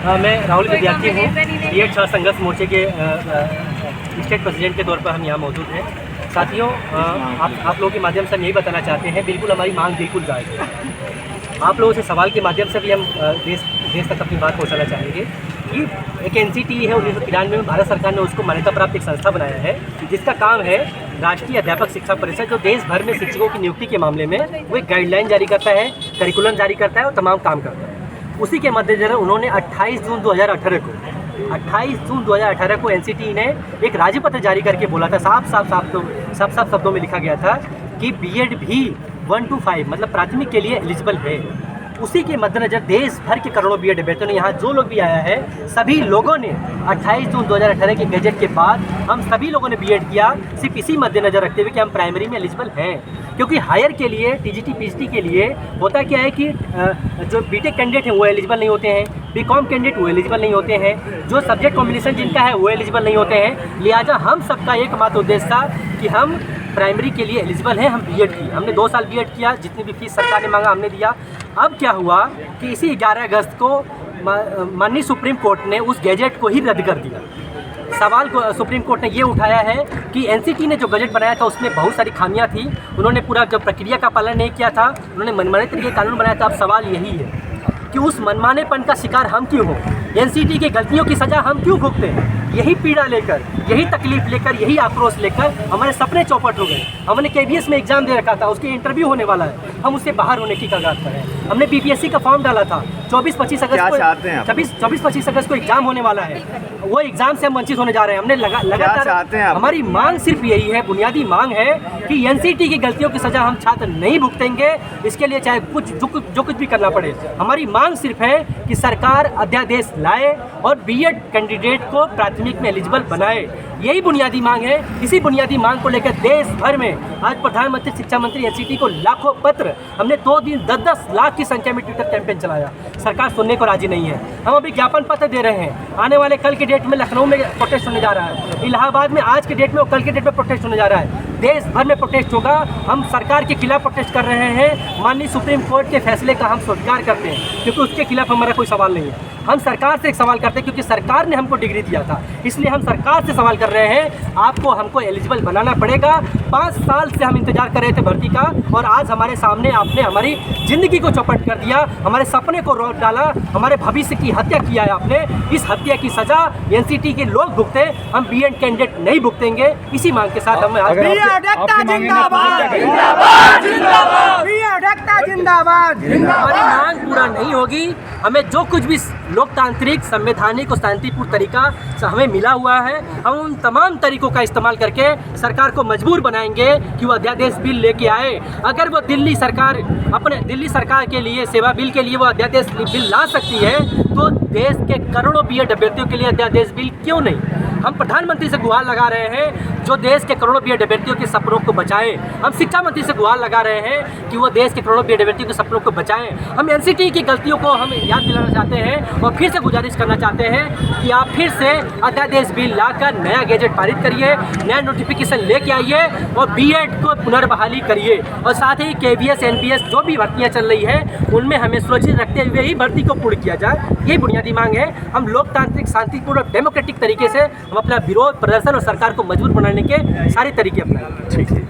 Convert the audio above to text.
मैं राहुल विद्यार्थी हूँ, बीएड छात्र संघर्ष मोर्चे के स्टेट प्रेसिडेंट के तौर पर हम यहाँ मौजूद हैं। साथियों, आप लोगों के माध्यम से हम यही बताना चाहते हैं, बिल्कुल हमारी मांग बिल्कुल जायज़ है। आप लोगों से सवाल के माध्यम से भी हम देश तक अपनी बात पहुँचाना चाहेंगे कि एक NCT है, 1993 में भारत सरकार ने उसको मान्यता प्राप्त एक संस्था बनाया है जिसका काम है राष्ट्रीय अध्यापक शिक्षा परिषद, जो देश भर में शिक्षकों की नियुक्ति के मामले में वो एक गाइडलाइन जारी करता है, करिकुलम जारी करता है और तमाम काम करता है। उसी के मद्देनजर उन्होंने 28 जून 2018 को NCT ने एक राज्यपत्र जारी करके बोला था, साफ शब्दों में लिखा गया था कि बीएड भी 1 to 5 मतलब प्राथमिक के लिए एलिजिबल है। उसी के मद्देनजर देश भर के करोड़ों बीएड अभ्यर्थियों ने, यहाँ जो लोग भी आया है, सभी लोगों ने 28 जून 2018 के गजट के बाद हम सभी लोगों ने बीएड किया, सिर्फ इसी मद्देनजर रखते हुए कि हम प्राइमरी में एलिजिबल हैं। क्योंकि हायर के लिए, TGT PGT के लिए होता क्या है कि जो बीटेक कैंडिडेट हैं वो एलिजिबल नहीं होते हैं, बीकॉम कैंडिडेट वो एलिजिबल नहीं होते हैं, जो सब्जेक्ट कॉम्बिनेशन जिनका है वो एलिजिबल नहीं होते हैं। लिहाजा हम सबका एकमात्र उद्देश्य था कि हम प्राइमरी के लिए एलिजिबल हैं, हम बीएड की। हमने 2 साल बीएड किया, जितनी भी फीस सरकार ने मांगा हमने दिया। अब क्या हुआ कि इसी 11 अगस्त को माननीय सुप्रीम कोर्ट ने उस गैजेट को ही रद्द कर दिया। सवाल को सुप्रीम कोर्ट ने ये उठाया है कि NCT ने जो बजट बनाया था उसमें बहुत सारी खामियां थी, उन्होंने पूरा जो प्रक्रिया का पालन नहीं किया था, उन्होंने मनमाने तरीके कानून बनाया था। अब सवाल यही है कि उस मनमानेपन का शिकार हम क्यों हो, NCT की गलतियों की सज़ा हम क्यों भुगते हैं। यही पीड़ा लेकर, यही तकलीफ लेकर, यही आक्रोश लेकर हमारे सपने चौपट हो गए। हमने KBS में एग्जाम दे रखा था, उसके इंटरव्यू होने वाला है, हम उससे बाहर होने की कगार पर हैं। हमने BPSC का फॉर्म डाला था, 24-25 अगस्त को एग्जाम होने वाला है, वो एग्जाम से हम वंचित होने जा रहे हैं। हमने लगातार हमारी मांग सिर्फ यही है, बुनियादी मांग है कि NCT की गलतियों की सज़ा हम छात्र नहीं भुगतेंगे, इसके लिए चाहे जो कुछ भी करना पड़े। हमारी मांग सिर्फ है कि सरकार अध्यादेश लाए और बीएड कैंडिडेट को प्राथमिक में एलिजिबल बनाए, यही बुनियादी मांग है। इसी बुनियादी मांग को लेकर देश भर में आज प्रधानमंत्री, शिक्षा मंत्री, NCT को लाखों पत्र, हमने 2 दिन 10-10 लाख की संख्या में ट्विटर कैंपेन चलाया। सरकार सुनने को राजी नहीं है। हम अभी ज्ञापन पत्र दे रहे हैं, आने वाले कल के डेट में लखनऊ में प्रोटेस्ट होने जा रहा है, इलाहाबाद में आज के डेट में और कल के डेट में प्रोटेस्ट होने जा रहा है। देश भर में प्रोटेस्ट होगा। हम सरकार के खिलाफ प्रोटेस्ट कर रहे हैं। माननीय सुप्रीम कोर्ट के फैसले का हम स्वीकार करते हैं, क्योंकि उसके खिलाफ हमारा कोई सवाल नहीं है। हम सरकार से एक सवाल करते हैं, क्योंकि सरकार ने हमको डिग्री दिया था, इसलिए हम सरकार से सवाल कर रहे हैं, आपको हमको एलिजिबल बनाना पड़ेगा। 5 साल से हम इंतजार कर रहे थे भर्ती का, और आज हमारे सामने आपने हमारी ज़िंदगी को चौपट कर दिया, हमारे सपने को रोक डाला, हमारे भविष्य की हत्या किया है आपने। इस हत्या की सज़ा NCT के लोग भुगते, हम बीएड कैंडिडेट नहीं भुगतेंगे। इसी मांग के साथ हम आज हमारी मांग पूरा नहीं होगी। हमें जो कुछ भी लोकतांत्रिक, संवैधानिक और शांतिपूर्ण तरीका हमें मिला हुआ है, हम उन तमाम तरीकों का इस्तेमाल करके सरकार को मजबूर बनाएंगे कि वो अध्यादेश बिल लेके आए। अगर वो दिल्ली सरकार के लिए, सेवा बिल के लिए वो अध्यादेश बिल ला सकती है, तो देश के करोड़ों बीएड अभ्यर्थियों के लिए अध्यादेश बिल क्यों नहीं। हम प्रधानमंत्री से गुहार लगा रहे हैं जो देश के करोड़ों बीएड अभ्यर्थियों के सपनों को बचाएं। हम शिक्षा मंत्री से गुहार लगा रहे हैं कि वो देश के करोड़ों बीएड अभ्यर्थियों के सपनों को बचाएं। हम NCT की गलतियों को हम याद दिलाना चाहते हैं और फिर से गुजारिश करना चाहते हैं कि आप फिर से अध्यादेश बिल लाकर नया गैजेट पारित करिए, नया नोटिफिकेशन लेके आइए और बीएड को पुनर्बहाली करिए। और साथ ही KBS NPS जो भी भर्तियाँ चल रही है, उनमें हमें सुरक्षित रखते हुए ही भर्ती को पूर्ण किया जाए, यही बुनियादी मांग है। हम लोकतांत्रिक, शांतिपूर्ण और डेमोक्रेटिक तरीके से हम अपना विरोध प्रदर्शन और सरकार को मजबूर बनाने के सारे तरीके अपनाएंगे। ठीक है।